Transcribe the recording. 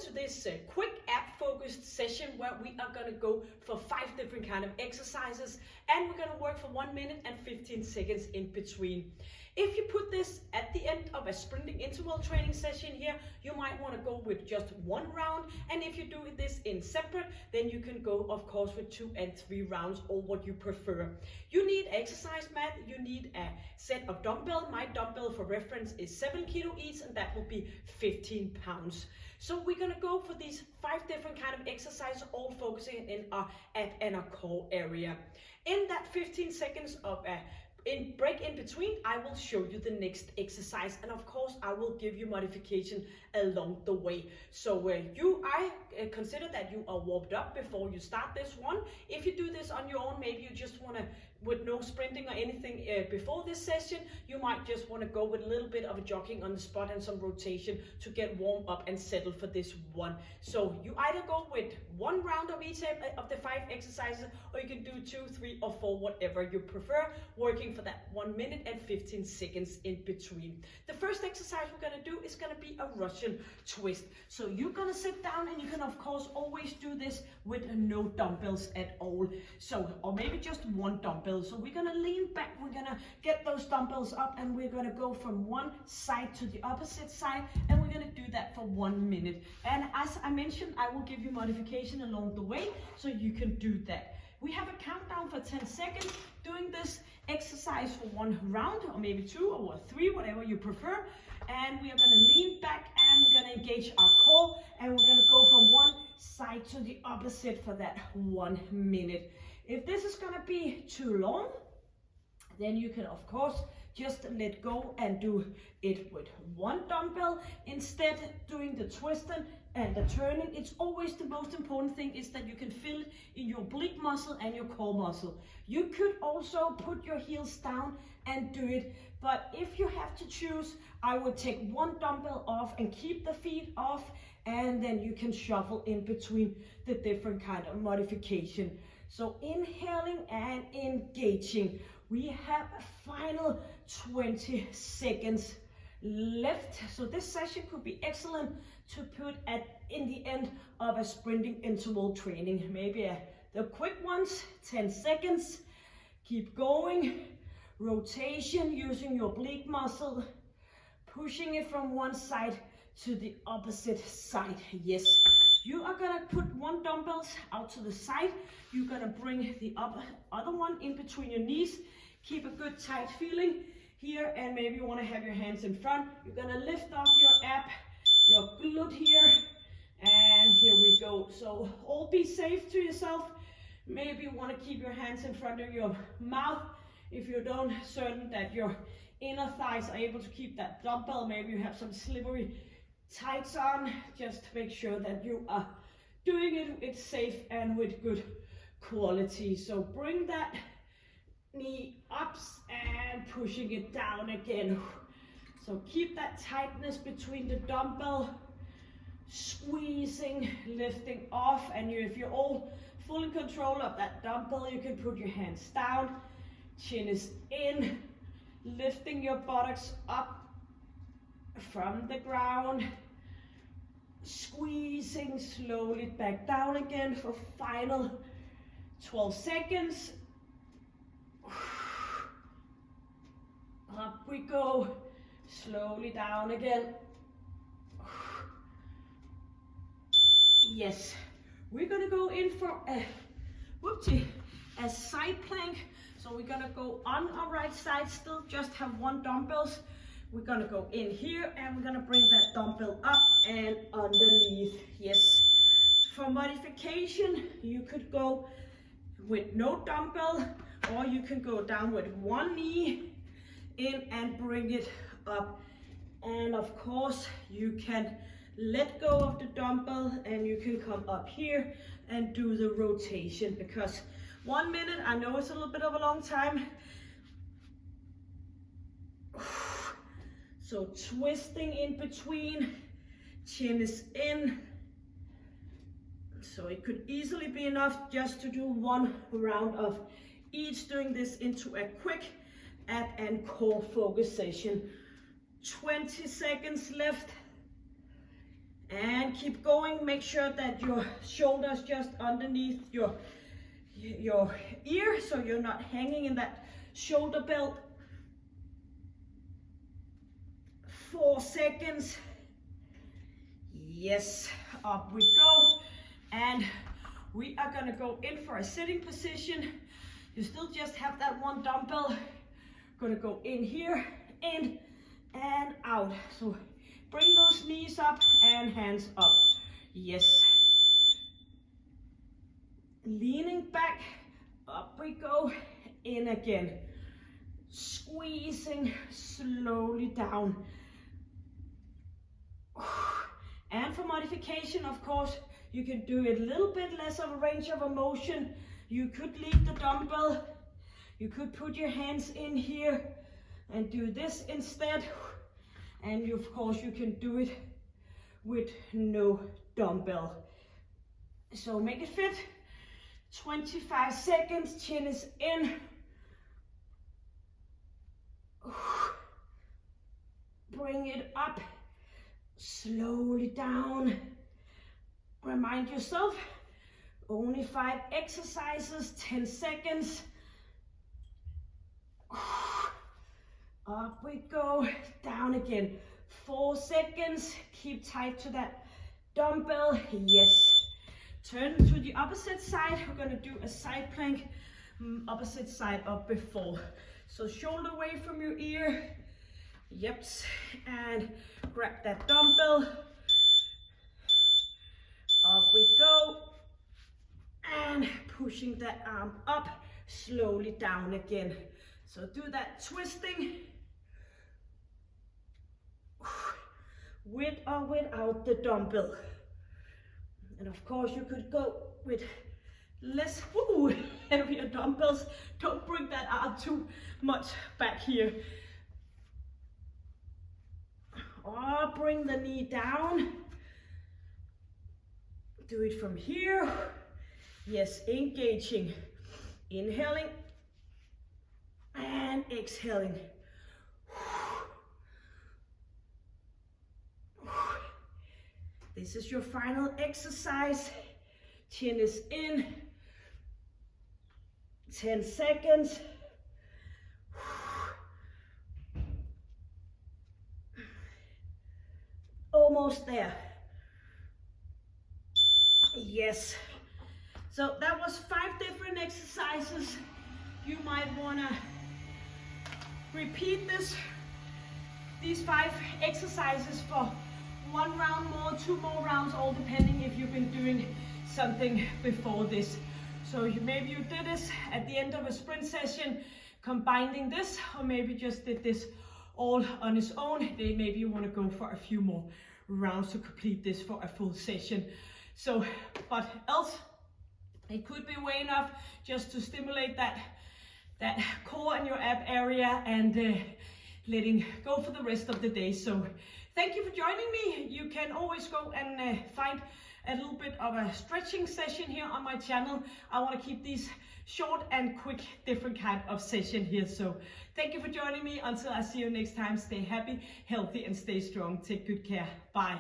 to this quick ab-focused session where we are going to go for 5 different kind of exercises, and we're going to work for 1 minute and 15 seconds in between. If you put this at the end of a sprinting interval training session here, you might want to go with just 1 round, and if you do this in separate, then you can go of course with 2 and 3 rounds, or what you prefer. You need exercise mat, you need a set of dumbbell. My dumbbell for reference is 7 kilo each, and that will be 15 pounds. So we're going to go for these 5 different kind of exercises, all focusing in our ab and our core area. In that 15 seconds of break in between, I will show you the next exercise, and of course I will give you modification along the way. So I consider that you are warmed up before you start this one. If you do this on your own, maybe you just want to, with no sprinting or anything before this session, you might just want to go with a little bit of a jogging on the spot and some rotation to get warmed up and settled for this one. So you either go with 1 round of each of the 5 exercises, or you can do 2, 3 or 4, whatever you prefer, working for that 1 minute and 15 seconds in between. The first exercise we're going to do is going to be a Russian twist. So you're going to sit down, and you can of course always do this with no dumbbells at all. So, or maybe just 1 dumbbell. So we're going to lean back, we're going to get those dumbbells up, and we're going to go from one side to the opposite side, and we're going to do that for 1 minute. And as I mentioned, I will give you modification along the way so you can do that. We have a countdown for 10 seconds doing this exercise for 1 round, or maybe 2 or 3, whatever you prefer. And we are going to lean back, and we're going to engage our core, and we're going to go from one side to the opposite for that 1 minute. If this is going to be too long, then you can of course just let go and do it with 1 dumbbell. Instead, doing the twisting and the turning, it's always the most important thing is that you can feel it in your oblique muscle and your core muscle. You could also put your heels down and do it, but if you have to choose, I would take 1 dumbbell off and keep the feet off, and then you can shuffle in between the different kind of modification. So inhaling and engaging. We have a final 20 seconds left. So this session could be excellent to put in the end of a sprinting interval training. Maybe the quick ones, 10 seconds. Keep going. Rotation using your oblique muscle. Pushing it from one side to the opposite side. Yes. You are gonna put 1 dumbbell out to the side. You're gonna bring the other one in between your knees. Keep a good tight feeling here, and maybe you wanna have your hands in front. You're gonna lift up your ab, your glute here, and here we go. So all be safe to yourself. Maybe you wanna keep your hands in front of your mouth. If you don't certain that your inner thighs are able to keep that dumbbell, maybe you have some slippery tights on, just make sure that you are doing it safe and with good quality. So bring that knee up and pushing it down again. So keep that tightness between the dumbbell, squeezing, lifting off, and if you're all full in control of that dumbbell, you can put your hands down, chin is in, lifting your buttocks up from the ground, squeezing slowly back down again for final 12 seconds. Up we go, slowly down again. Yes, we're gonna go in for a side plank. So we're gonna go on our right side, still just have 1 dumbbells. We're gonna go in here, and we're gonna bring that dumbbell up and underneath. Yes. For modification, you could go with no dumbbell, or you can go down with 1 knee in and bring it up. And of course, you can let go of the dumbbell, and you can come up here and do the rotation, because 1 minute, I know it's a little bit of a long time. So twisting in between, chin is in. So it could easily be enough just to do 1 round of each, doing this into a quick ab and core focus session. 20 seconds left. And keep going. Make sure that your shoulder's just underneath your ear, so you're not hanging in that shoulder belt. 4 seconds. Yes, up we go. And we are gonna go in for a sitting position. You still just have that one dumbbell. Gonna go in here, in and out. So bring those knees up and hands up. Yes. Leaning back, up we go, in again. Squeezing slowly down. And for modification, of course, you can do it a little bit less of a range of motion. You could leave the dumbbell. You could put your hands in here and do this instead. And of course, you can do it with no dumbbell. So make it fit. 25 seconds, chin is in. Bring it up, slowly down. Remind yourself, only 5 exercises, 10 seconds. Up we go, down again. 4 seconds, keep tight to that dumbbell, yes. Turn to the opposite side. We're gonna do a side plank, opposite side of before. So shoulder away from your ear. Yep, and grab that dumbbell. Up we go. And pushing that arm up, slowly down again. So do that twisting. With or without the dumbbell. And of course you could go with less heavier dumbbells. Don't bring that arm too much back here. Or bring the knee down. Do it from here. Yes, engaging. Inhaling and exhaling. This is your final exercise. Chin is in. 10 seconds. Almost there. Yes. So that was 5 different exercises. You might wanna repeat these 5 exercises for 1 round more, 2 more rounds, all depending if you've been doing something before this. So maybe you did this at the end of a sprint session, combining this, or maybe just did this all on its own. Then maybe you want to go for a few more rounds to complete this for a full session. So, but else, it could be way enough just to stimulate that core in your ab area and letting go for the rest of the day. So thank you for joining me. You can always go and find a little bit of a stretching session here on my channel. I want to keep these short and quick, different kind of session here. So thank you for joining me. Until I see you next time, stay happy, healthy, and stay strong. Take good care. Bye.